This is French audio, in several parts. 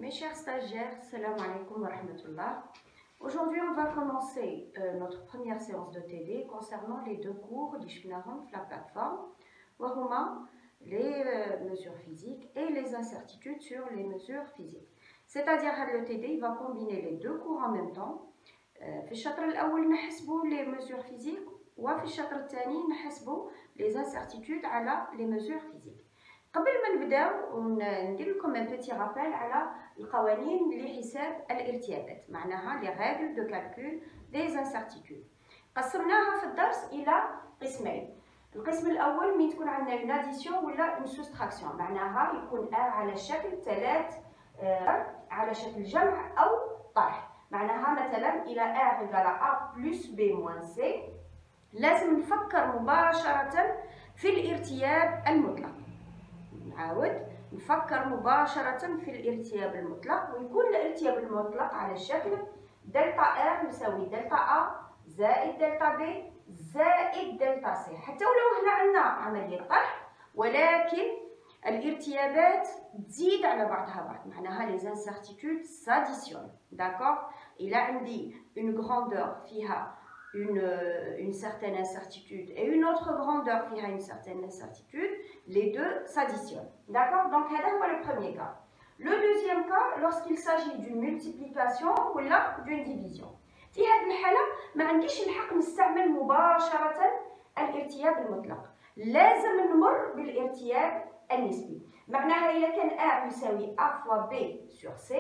Mes chers stagiaires, salam alaikum wa rahmatullah. Aujourd'hui, on va commencer notre première séance de TD concernant les deux cours d'Ishbinahum la plateforme, wahuma les mesures physiques et les incertitudes sur les mesures physiques. C'est-à-dire que le TD va combiner les deux cours en même temps. في الشطر الأول نحسبوا les mesures physiques وفي الشطر الثاني نحسبوا les incertitudes على les mesures physiques. قبل ما نبداو ندير لكم ان بيتي رابيل على القوانين لحساب الارتيابات، معناها لي ريغل دو كالكول دي انسيرتيتود. قسمناها في الدرس الى قسمين. القسم الاول من تكون عندنا اون اديسيون ولا اون سوستراكسيون، معناها يكون على شكل ثلاث على شكل جمع او طرح. معناها مثلا الى ا ايكال ا بلس بي موان سي، لازم نفكر مباشره في الارتياب المطلق. نعاود نفكر مباشرة في الارتياب المطلق، ويكون الارتياب المطلق على الشكل دلتا ار يساوي دلتا ا زائد دلتا بي زائد دلتا سي، حتى ولو هنا عندنا عملية طرح ولكن الارتيابات تزيد على بعضها بعض، معناها لي زانسيرتيتود ساديسيون. داكوغ، إلا عندي اون غروندور فيها une certaine incertitude et une autre grandeur qui a une certaine incertitude, les deux s'additionnent. D'accord? Donc, c'est le premier cas. Le deuxième cas, lorsqu'il s'agit d'une multiplication ou d'une division. في هذه الحالة ما عنديش الحق نستعمل مباشرة الارتياب المطلق، لازم نمر بالارتياب النسبي. معناها إذا كان A يساوي A fois B sur C،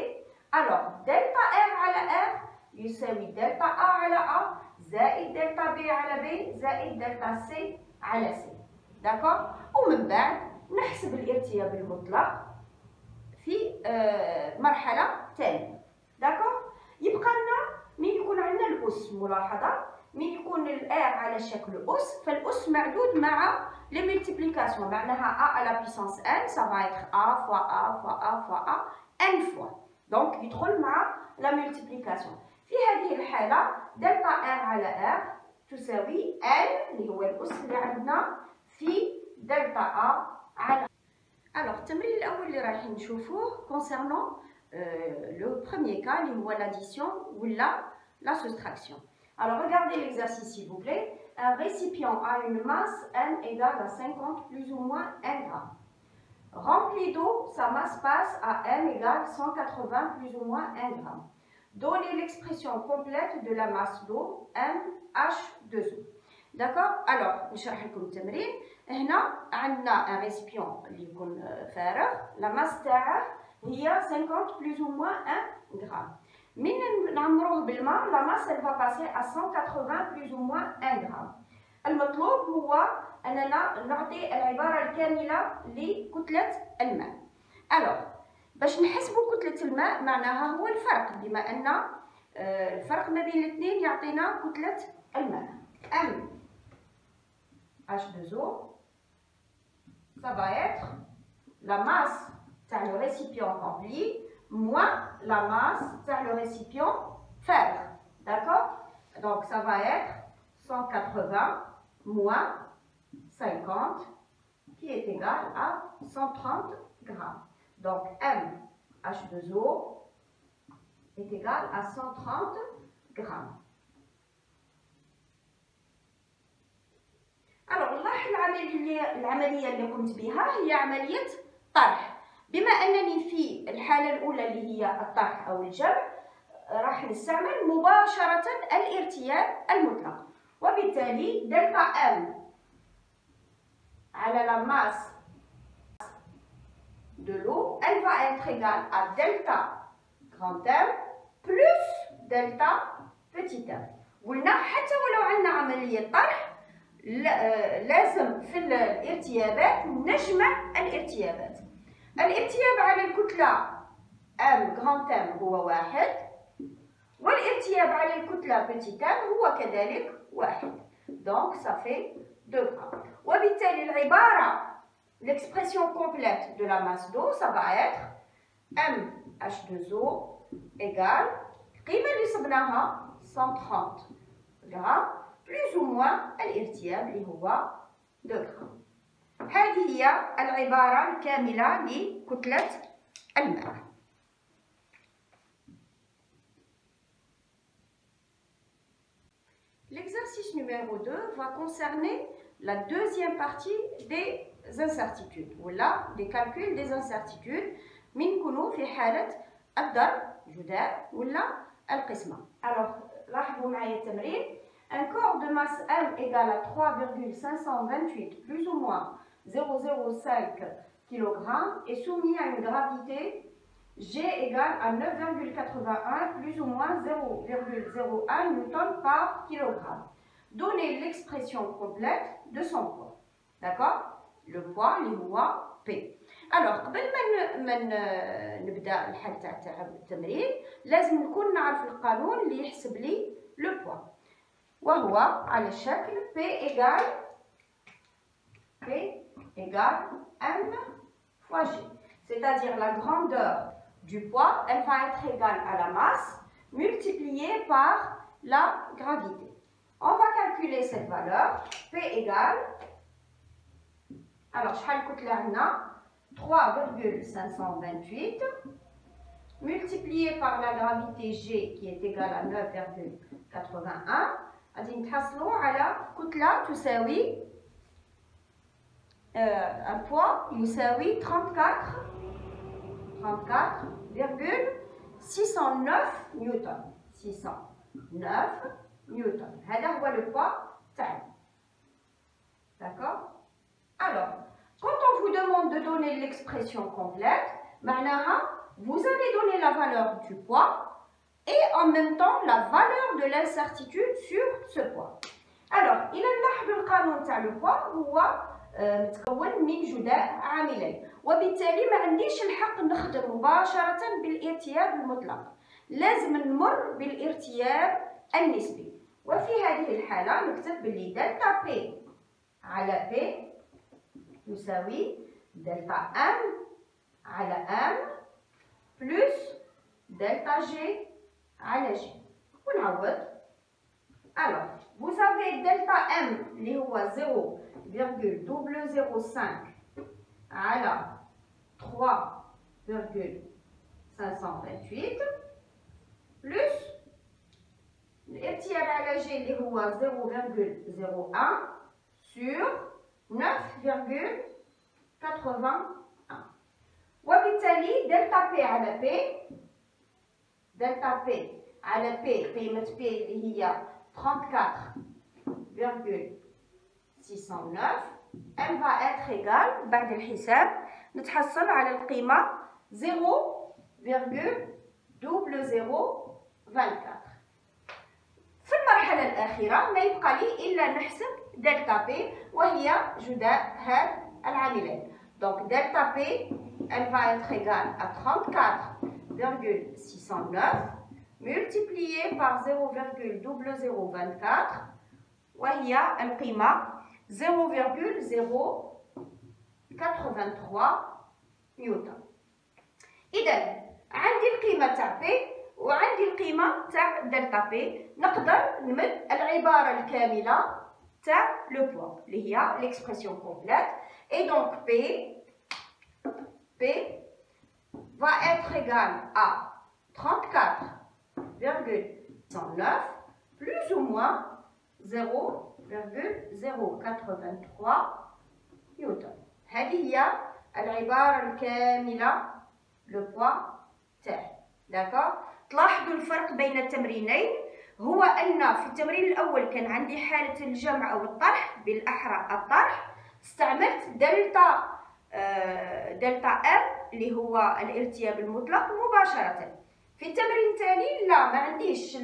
alors delta R على R يساوي دلتا A على A زائد دلتا بي على بي زائد دلتا سي على سي. داكوغ، ومن بعد نحسب الارتياب المطلق في مرحلة ثانية. داكوغ، يبقى لنا من يكون عندنا الأس. ملاحظة، من يكون الآ على شكل أس، فالأس معدود مع لي ملتيبليكاسيون، معناها A à la puissance n ça va être A fois A fois A fois A n fois. donc يدخل مع la multiplication. في هذه الحالة دلتا ار على ار تساوي n اللي هو الأس اللي عندنا في دلتا ا على. alors التمرين الأول اللي رايحين نشوفوه concernant le premier cas اللي هو l'addition ولا la soustraction. alors regardez l'exercice s'il vous plaît. un récipient a une masse n égale à 50 plus ou moins 1 gramme. Rempli d'eau, sa masse passe à n égale 180 plus ou moins 1 gramme. Donnez l'expression complète de la masse d'eau MH2O. D'accord? Alors, نشرح لكم التمرين. هنا عندنا un récipient اللي يكون فارغ، la masse تاعه هي 50 plus ou moins 1 gramme. من نعمروه بالماء la masse elle va passer à 180 plus ou moins 1 gramme. المطلوب هو أننا نعطي العبارة الكاملة لكتلة الماء. alors باش نحسبوا كتلة الماء معناها هو الفرق، بما أن الفرق ما بين الاثنين يعطينا كتلة الماء. MH2O ça va être la masse تاع le récipient rempli moins la masse تاع le récipient فارغ. d'accord? donc ça va être 180 moins 50 qui est égal à 130 grammes. Donc MH2O est égal à 130 grammes. alors نلاحظ العملية اللي قمت بها هي عملية طرح. بما أنني في الحالة الأولى اللي هي الطرح أو الجمع راح نستعمل مباشرة الارتياب المطلق، وبالتالي دلتا M على la masse de l'eau, elle va être égale à delta grand M plus delta petit m. قلنا حتى ولو عندنا عملية طرح لازم في الارتيابات نجمع الارتيابات. الارتياب على الكتلة M grand M هو واحد، والارتياب على الكتلة petit m هو كذلك واحد. donc ça fait 2 grammes. وبالتالي العبارة l'expression complète de la masse d'eau ça va être MH2O égale القيمة اللي صبناها 130 غرام plus ou moins الارتياب اللي هو 2 غرام. هذه هي العبارة الكاملة لكتلة الماء. l'exercice numéro 2 va concerner la deuxième partie des incertitudes, ou là, des calculs des incertitudes. من كونوا في حالة الضرب جداء ولا القسمة. Alors, لاحظوا معايا التمرين. Un corps de masse M égale à 3,528 plus ou moins 0,05 kg est soumis à une gravité G égale à 9,81 plus ou moins 0,01 Newton par kilogramme. Donnez l'expression complète de son poids. D'accord? Le poids اللي هو P. Alors, قبل ما نبدا الحل تاع التمرين لازم نكون نعرف القانون اللي يحسب لي لو بوا وهو على الشكل P égale M fois G. C'est-à-dire la grandeur du poids, elle va être égale à la masse multipliée par la gravité. On va calculer cette valeur. P égale, alors شحال الكتلة عندنا 3,528 multiplié par la gravité G qui est égale à 9,81. غادي نتحصلوا على كتلة تساوي un poids يساوي 34,609 نيوتن. 609 نيوتن. هذا هو le poids تاعنا. D'accord? Alors, quand on vous demande de donner l'expression complète, معناها vous allez donner la valeur du poids et en même temps la valeur de l'incertitude sur ce poids. Alors, إلى نلاحظوا القانون تاع le poids هو متكون من جداء عاملين، وبالتالي ما عنديش الحق نخدم مباشرة بالارتياب المطلق، لازم نمر بالارتياب النسبي. وفي هذه الحالة نكتب باللي دلتا بي على بي تساوي دلتا ام على ام بلس دلتا جي على جي. ونعوض. Alors, vous avez delta M اللي هو 0,005 على 3,528 plus الارتياب على G اللي هو 0,01 sur 9,81. وبالتالي دلتا P على P دلتا P على P قيمة P اللي هي 34,609 elle va être égale بعد الحساب نتحصل على القيمة 0,0024. في المرحلة الأخيرة ما يبقى لي إلا نحسب دلتا بي وهي جداء هاد العاملين. Donc delta P elle va être égale à 34,609 multiplié par 0,0024 وهي القيمة 0,083 نيوتن. إذا عندي القيمة تاع P وعندي القيمة تاع دلتا بي. نقدر نمد العبارة الكاملة تاع لو بوا اللي هي l'expression complète. Et donc P va être égal à 34,109 plus ou moins 0,083 نيوتن. هذه هي العبارة الكاملة لو بوا تاعي. داكور؟ تلاحظوا الفرق بين التمرينين هو أن في التمرين الأول كان عندي حالة الجمع أو الطرح، بالأحرى الطرح، استعملت دلتا ام اللي هو الارتياب المطلق مباشرة. في التمرين الثاني لا، ما عنديش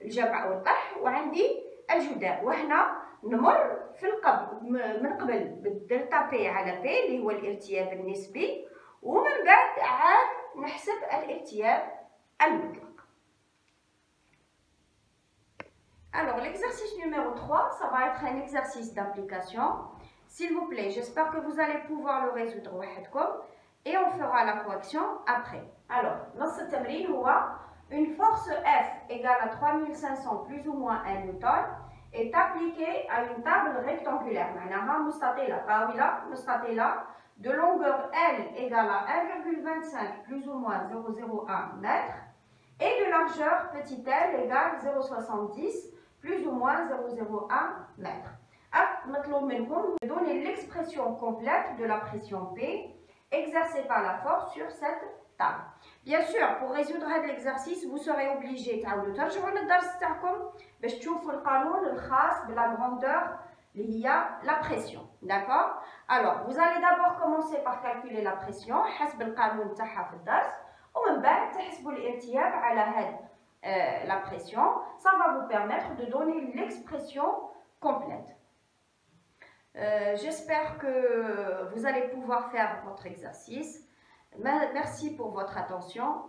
الجمع أو الطرح وعندي الجداء، وهنا نمر في من قبل بالدلتا بي على بي اللي هو الارتياب النسبي، ومن بعد عاد نحسب الارتياب المطلق. Alors l'exercice numéro 3, ça va être un exercice d'application. S'il vous plaît, j'espère que vous allez pouvoir le résoudre وحدكم et on fera la correction après. Alors, نص التمرين هو une force F égale à 3500 plus ou moins 1 newton est appliquée à une table rectangulaire. معناها مستطيلة، طاولة مستطيلة de longueur L égale à 1,25 plus ou moins 0,01 mètre et de largeur petit l égale 0,70 plus ou moins 0,01 mètre. De donner l'expression complète de la pression P exercée par la force sur cette table. Bien sûr, pour résoudre l'exercice, vous serez obligé de la grandeur il y a la pression. D'accord? Alors, vous allez d'abord commencer par calculer la pression. La pression, ça va vous permettre de donner l'expression complète. J'espère que vous allez pouvoir faire votre exercice. Merci pour votre attention.